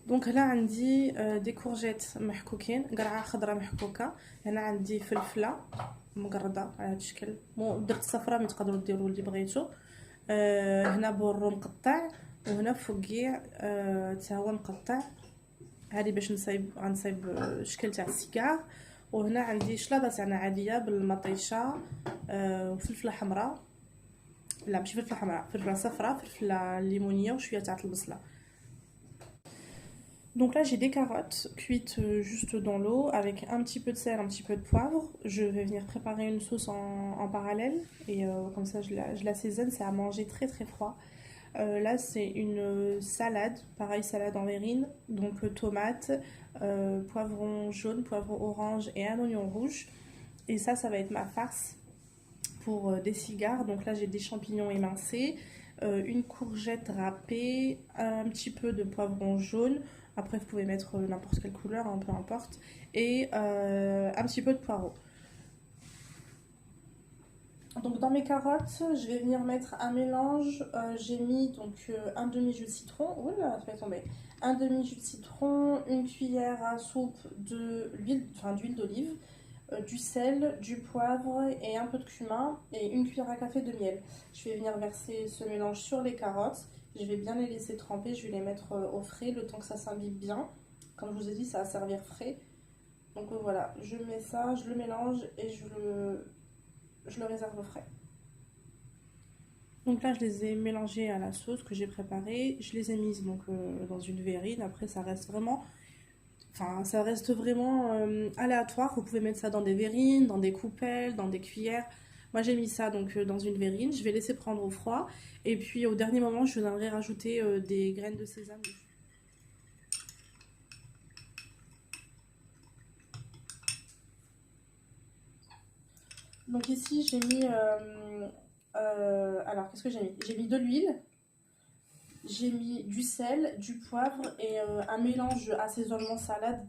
دونك هنا عندي دي كورجيت محكوكين قرعه خضراء محكوكه. هنا عندي فلفله مقرده على هذا الشكل، درت صفراء، ما تقدروا ديروا اللي بغيتو. هنا بورو مقطع، وهنا فوقيع حتى هو مقطع. هذه باش غنصايب الشكل تاع السيجار. وهنا عندي شلاضه تاعنا عاديه بالمطيشه، وفلفله حمراء، لا ماشي فلفله حمراء، فلفله صفراء، فلفله ليمونيه وشويه تاع البصله. Donc là, j'ai des carottes cuites juste dans l'eau avec un petit peu de sel, un petit peu de poivre. Je vais venir préparer une sauce en parallèle et comme ça je l'assaisonne. C'est à manger très très froid. Là, c'est une salade, pareil salade en verrine. Donc tomate, poivron jaune, poivron orange et un oignon rouge. Et ça va être ma farce pour des cigares. Donc là, j'ai des champignons émincés, une courgette râpée, un petit peu de poivron jaune. Après, vous pouvez mettre n'importe quelle couleur, hein, peu importe. Et un petit peu de poireau. Donc dans mes carottes, je vais venir mettre un mélange. J'ai mis donc un demi-jus de citron. Oula, ça va tomber. Un demi-jus de citron, une cuillère à soupe d'huile d'olive, du sel, du poivre et un peu de cumin et une cuillère à café de miel. Je vais venir verser ce mélange sur les carottes. Je vais bien les laisser tremper. Je vais les mettre au frais le temps que ça s'imbibe bien. Comme je vous ai dit, ça va servir frais. Donc voilà, je mets ça, je le mélange et je le réserve au frais. Donc là, je les ai mélangés à la sauce que j'ai préparée. Je les ai mises donc dans une verrine. Après, ça reste vraiment aléatoire. Vous pouvez mettre ça dans des verrines, dans des coupelles, dans des cuillères. Moi, j'ai mis ça donc dans une verrine. Je vais laisser prendre au froid. Et puis, au dernier moment, je viendrai rajouter des graines de sésame dessus. Donc ici, j'ai mis... alors, qu'est-ce que j'ai mis? J'ai mis de l'huile. J'ai mis du sel, du poivre et un mélange assaisonnement salade.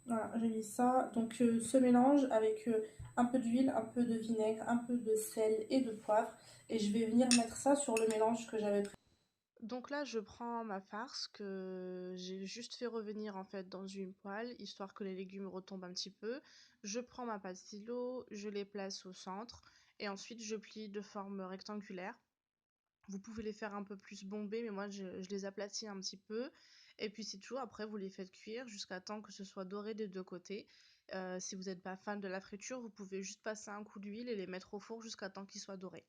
Voilà, j'ai mis ça. Donc ce mélange avec un peu d'huile, un peu de vinaigre, un peu de sel et de poivre. Et je vais venir mettre ça sur le mélange que j'avais préparé. Donc là, je prends ma farce que j'ai juste fait revenir en fait dans une poêle, histoire que les légumes retombent un petit peu. Je prends ma pâte stylo, je les place au centre et ensuite je plie de forme rectangulaire. Vous pouvez les faire un peu plus bombés, mais moi je les aplatis un petit peu. Et puis c'est tout, après vous les faites cuire jusqu'à temps que ce soit doré des deux côtés. Si vous n'êtes pas fan de la friture, vous pouvez juste passer un coup d'huile et les mettre au four jusqu'à temps qu'ils soient dorés.